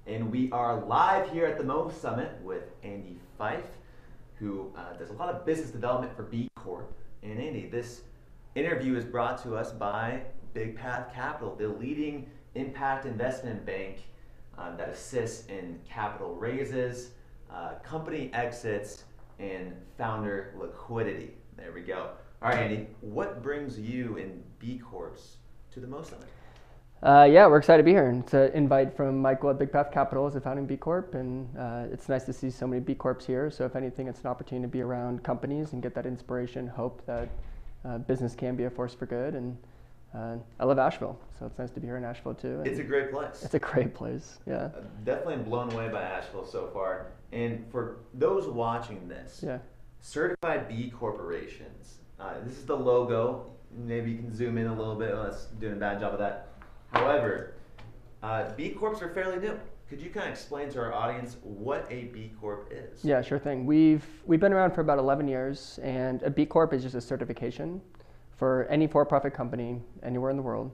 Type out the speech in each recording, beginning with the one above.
And we are live here at the Mo Summit with Andy Fyfe, who does a lot of business development for B Corp. And Andy, this interview is brought to us by Big Path Capital, the leading impact investment bank that assists in capital raises, company exits, and founder liquidity. There we go. All right, Andy, what brings you and B Corps to the Mo Summit? Yeah, we're excited to be here. It's an invite from Michael at Big Path Capital as a founding B Corp, and it's nice to see so many B Corps here. So if anything, it's an opportunity to be around companies and get that inspiration, hope that business can be a force for good. And I love Asheville, so it's nice to be here in Asheville too. It's a great place. It's a great place, yeah. Definitely blown away by Asheville so far. And for those watching this, yeah. Certified B Corporations. This is the logo. Maybe you can zoom in a little bit. Let's doing a bad job of that. However, B Corps are fairly new. Could you kind of explain to our audience what a B Corp is? Yeah, sure thing. We've been around for about 11 years, and a B Corp is just a certification for any for-profit company anywhere in the world,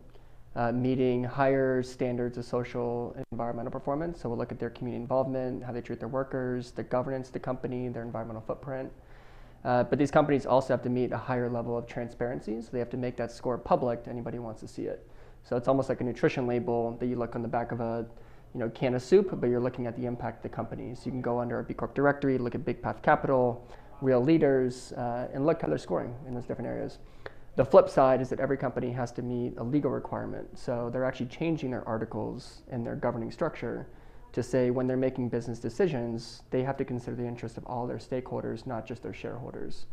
meeting higher standards of social and environmental performance. So we'll look at their community involvement, how they treat their workers, the governance of the company, their environmental footprint. But these companies also have to meet a higher level of transparency, so they have to make that score public to anybody who wants to see it. So it's almost like a nutrition label that you look on the back of a can of soup, but you're looking at the impact of the company. So you can go under a B Corp directory, look at Big Path Capital, real leaders, and look how they're scoring in those different areas. The flip side is that every company has to meet a legal requirement. So they're actually changing their articles in their governing structure to say when they're making business decisions, they have to consider the interest of all their stakeholders, not just their shareholders.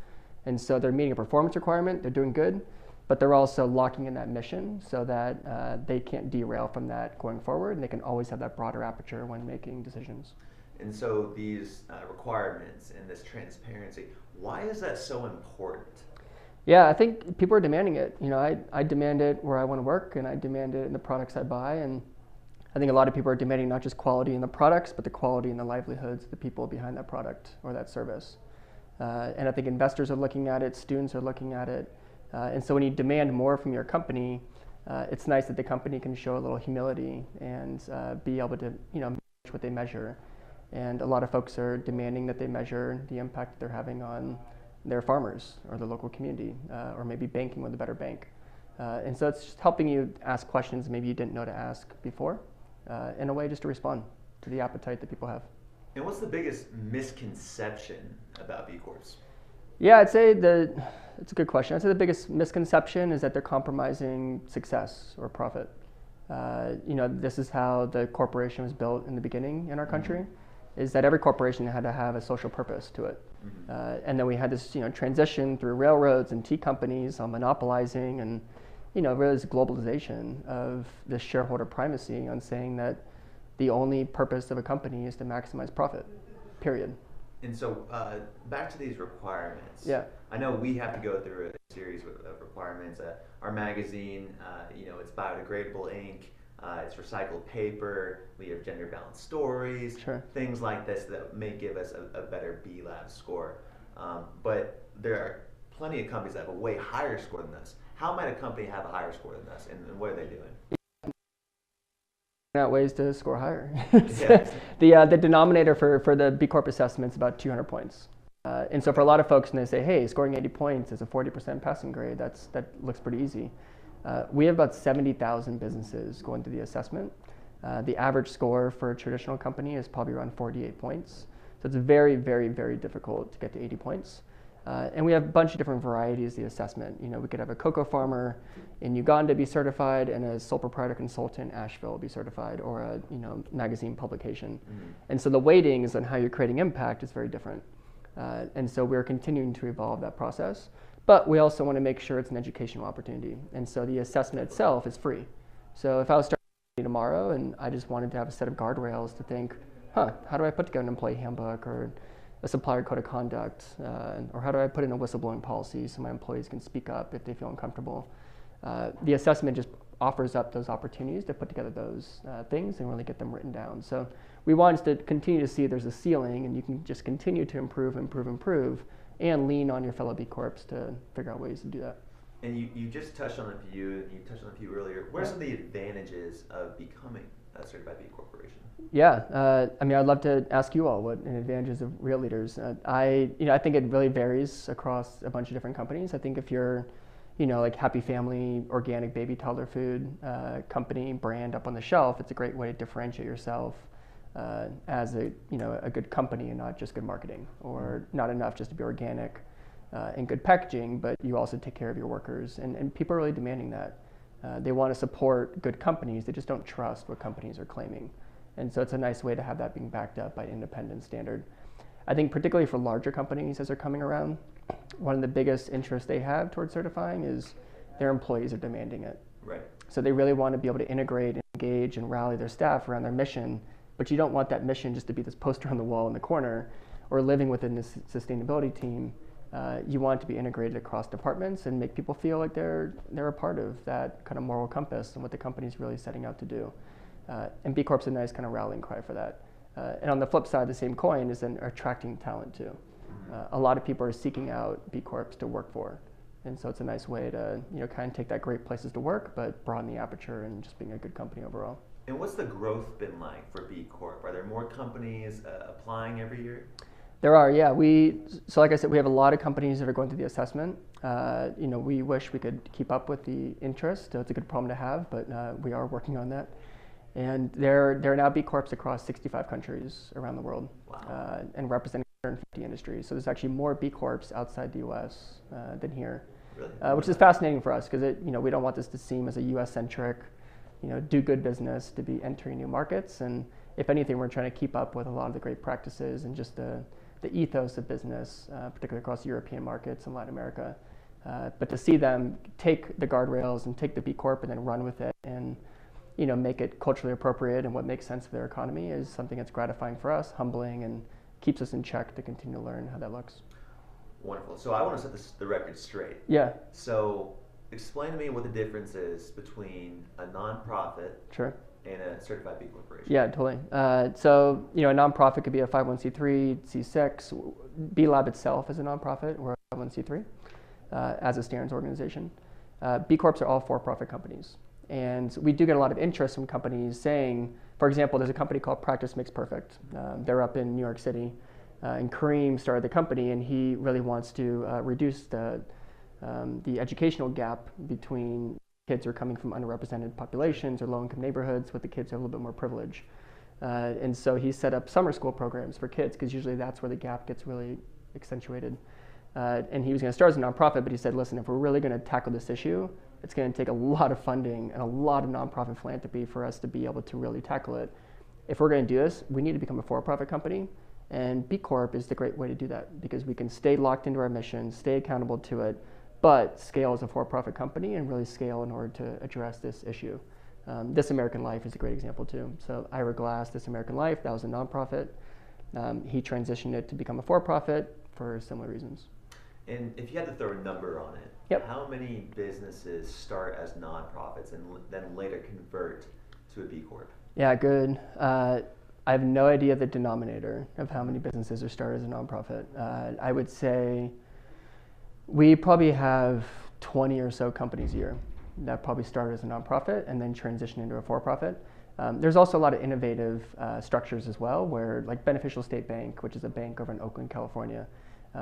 And so they're meeting a performance requirement, they're doing good, but they're also locking in that mission so that they can't derail from that going forward, and they can always have that broader aperture when making decisions. And so these requirements and this transparency, why is that so important? Yeah, I think people are demanding it. I demand it where I want to work, and I demand it in the products I buy, and I think a lot of people are demanding not just quality in the products, but the quality in the livelihoods of the people behind that product or that service. And I think investors are looking at it, students are looking at it. And so when you demand more from your company, it's nice that the company can show a little humility and be able to manage what they measure. And a lot of folks are demanding that they measure the impact that they're having on their farmers or the local community, or maybe banking with a better bank. And so it's just helping you ask questions maybe you didn't know to ask before, in a way just to respond to the appetite that people have. And what's the biggest misconception about B Corps? Yeah, I'd say it's a good question. I'd say the biggest misconception is that they're compromising success or profit. This is how the corporation was built in the beginning in our country, is that every corporation had to have a social purpose to it. And then we had this transition through railroads and tea companies on monopolizing and really this globalization of this shareholder primacy on saying that the only purpose of a company is to maximize profit, period. And so back to these requirements. Yeah. I know we have to go through a series of requirements. Our magazine, it's biodegradable ink, it's recycled paper, we have gender balanced stories, sure. Things like this that may give us a better B Lab score. But there are plenty of companies that have a way higher score than us. How might a company have a higher score than us, and what are they doing? Out ways to score higher. Yeah. The denominator for the B Corp assessment is about 200 points. And so for a lot of folks, when they say, hey, scoring 80 points is a 40% passing grade, that looks pretty easy. We have about 70,000 businesses going through the assessment. The average score for a traditional company is probably around 48 points. So it's very, very, very difficult to get to 80 points. And we have a bunch of different varieties of the assessment. We could have a cocoa farmer in Uganda be certified, and a sole proprietor consultant in Asheville be certified, or a magazine publication. And so the weightings on how you're creating impact is very different. And so we're continuing to evolve that process. But we also want to make sure it's an educational opportunity. And so the assessment itself is free. So if I was starting tomorrow and I just wanted to have a set of guardrails to think, how do I put together an employee handbook or a supplier code of conduct, or how do I put in a whistleblowing policy so my employees can speak up if they feel uncomfortable? The assessment just offers up those opportunities to put together those things and really get them written down. So we want to continue to see there's a ceiling, and you can just continue to improve, and lean on your fellow B Corps to figure out ways to do that. And you just touched on a few, earlier. What are some of the advantages of becoming a certified B Corporation? Yeah, I mean, I'd love to ask you all what an advantages of real leaders. I think it really varies across a bunch of different companies. I think if you're, like Happy Family, organic baby toddler food company brand up on the shelf, it's a great way to differentiate yourself as a good company and not just good marketing, or not enough just to be organic and good packaging, but you also take care of your workers, and people are really demanding that. They want to support good companies. They just don't trust what companies are claiming. And so it's a nice way to have that being backed up by an independent standard. I think particularly for larger companies as they're coming around, one of the biggest interests they have towards certifying is their employees are demanding it. Right. So they really want to be able to integrate and engage and rally their staff around their mission, but you don't want that mission just to be this poster on the wall in the corner or living within this sustainability team. You want it to be integrated across departments and make people feel like they're a part of that kind of moral compass and what the company's really setting out to do. And B Corp's a nice kind of rallying cry for that. And on the flip side of the same coin is then attracting talent too. A lot of people are seeking out B Corps to work for. And so it's a nice way to kind of take that great places to work, but broaden the aperture and just being a good company overall. And what's the growth been like for B Corp? Are there more companies applying every year? There are, yeah. So like I said, we have a lot of companies that are going through the assessment. We wish we could keep up with the interest. It's a good problem to have, but we are working on that. And there are now B Corps across 65 countries around the world. Wow. And representing 150 industries. So there's actually more B Corps outside the U.S. Than here, Really? Which is fascinating for us because we don't want this to seem as a U.S.-centric, do good business to be entering new markets. And if anything, we're trying to keep up with a lot of the great practices and just the ethos of business, particularly across European markets and Latin America. But to see them take the guardrails and take the B Corp and then run with it and make it culturally appropriate and what makes sense for their economy is something that's gratifying for us, humbling, and keeps us in check to continue to learn how that looks. Wonderful. So I want to set the record straight. Yeah. So explain to me what the difference is between a nonprofit Sure. and a certified B Corporation. Yeah, totally. So a nonprofit could be a 501c3, C6. B Lab itself is a nonprofit. We're a 501c3 as a standards organization. B Corps are all for-profit companies. And we do get a lot of interest from companies saying, for example, there's a company called Practice Makes Perfect. They're up in New York City. And Kareem started the company, and he really wants to reduce the educational gap between kids who are coming from underrepresented populations or low-income neighborhoods with the kids who have a little bit more privilege. And so he set up summer school programs for kids because usually that's where the gap gets really accentuated. And he was going to start as a nonprofit, but he said, listen, if we're really going to tackle this issue, it's going to take a lot of funding and a lot of nonprofit philanthropy for us to be able to really tackle it. If we're going to do this, we need to become a for-profit company. And B Corp is the great way to do that because we can stay locked into our mission, stay accountable to it, but scale as a for-profit company and really scale in order to address this issue. This American Life is a great example too. So Ira Glass, This American Life, that was a nonprofit. He transitioned it to become a for-profit for similar reasons. And if you had to throw a number on it, Yep. How many businesses start as nonprofits and then later convert to a B Corp? Yeah, good. I have no idea the denominator of how many businesses are started as a nonprofit. I would say we probably have 20 or so companies a year that probably started as a nonprofit and then transition into a for-profit. There's also a lot of innovative structures as well, where like Beneficial State Bank, which is a bank over in Oakland, California,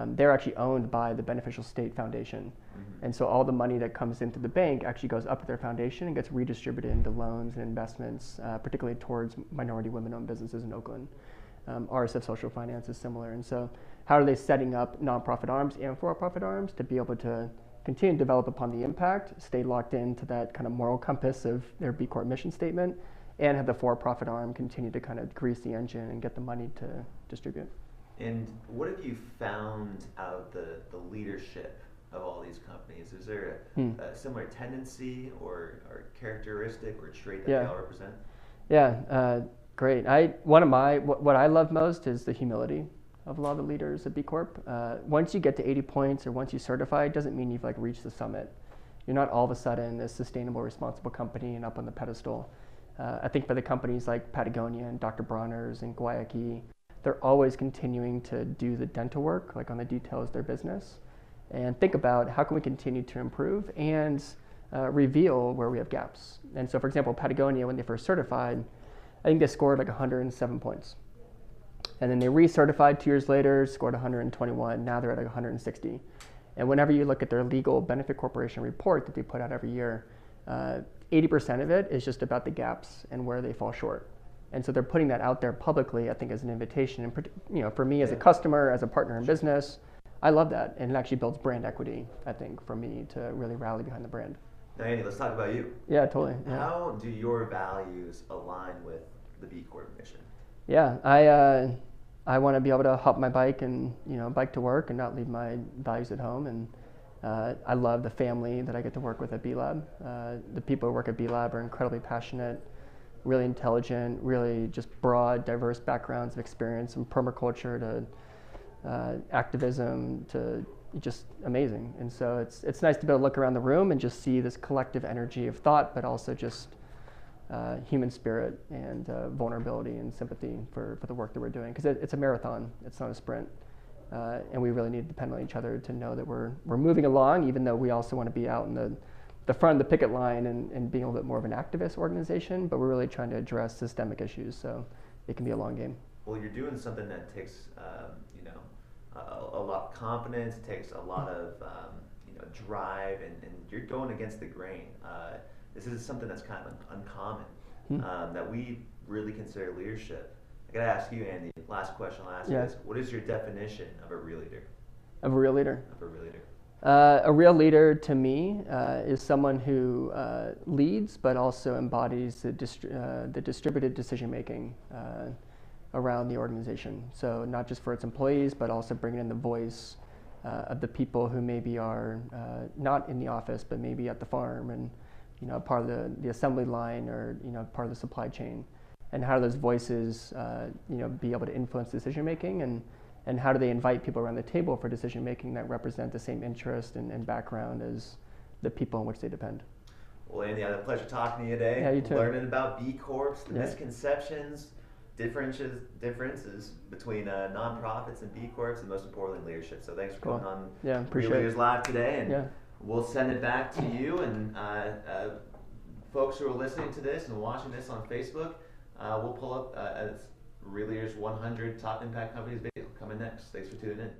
they're actually owned by the Beneficial State Foundation. Mm-hmm. And so all the money that comes into the bank actually goes up to their foundation and gets redistributed into loans and investments, particularly towards minority women-owned businesses in Oakland. RSF Social Finance is similar. And so how are they setting up nonprofit arms and for-profit arms to be able to continue to develop upon the impact, stay locked into that kind of moral compass of their B Corp mission statement, and have the for-profit arm continue to kind of grease the engine and get the money to distribute. And what have you found out of the leadership of all these companies? Is there a similar tendency or characteristic or trait that they all represent? Yeah, great. What I love most is the humility of a lot of the leaders at B Corp. Once you get to 80 points or once you certify, it doesn't mean you've like reached the summit. You're not all of a sudden a sustainable, responsible company and up on the pedestal. I think for the companies like Patagonia and Dr. Bronner's and Guayaki, they're always continuing to do the dental work, like on the details of their business, and think about how can we continue to improve and reveal where we have gaps. And so, for example, Patagonia, when they first certified, think they scored like 107 points. And then they recertified 2 years later, scored 121. Now they're at like 160. And whenever you look at their legal benefit corporation report that they put out every year, 80% of it is just about the gaps and where they fall short. And so they're putting that out there publicly, I think, as an invitation. And for me as a customer, as a partner in business, I love that. And it actually builds brand equity, I think, for me to really rally behind the brand. Now, Andy, let's talk about you. Yeah, totally. Yeah. How do your values align with the B Corp mission? Yeah, I want to be able to hop my bike and bike to work and not leave my values at home. And I love the family that I get to work with at B Lab. The people who work at B Lab are incredibly passionate, really intelligent, really just broad, diverse backgrounds of experience, from permaculture to activism to just amazing. And so it's nice to be able to look around the room and just see this collective energy of thought, but also just human spirit and vulnerability and sympathy for the work that we're doing, because it's a marathon, it's not a sprint, and we really need to depend on each other to know that we're moving along, even though we also want to be out in the front of the picket line and being a little bit more of an activist organization, but we're really trying to address systemic issues, so it can be a long game. Well, you're doing something that takes a lot of confidence, it takes a lot of drive, and you're going against the grain. This is something that's kind of uncommon, that we really consider leadership. I gotta ask you, Andy, last question I'll ask you is, what is your definition of a real leader? Of a real leader? Of a real leader. A real leader to me is someone who leads but also embodies the distributed decision making around the organization. So not just for its employees, but also bringing in the voice of the people who maybe are not in the office, but maybe at the farm and part of the assembly line, or part of the supply chain. And how do those voices be able to influence decision making, and how do they invite people around the table for decision making that represent the same interest and background as the people on which they depend. Well, Andy, I had a pleasure talking to you today. Yeah, you too. Learning about B Corps, the misconceptions, differences between nonprofits and B Corps, and most importantly, leadership. So thanks for coming on appreciate Real Leaders Live today, and we'll send it back to you, and folks who are listening to this and watching this on Facebook, we'll pull up as Real Leaders 100 Top Impact Companies video coming next. Thanks for tuning in.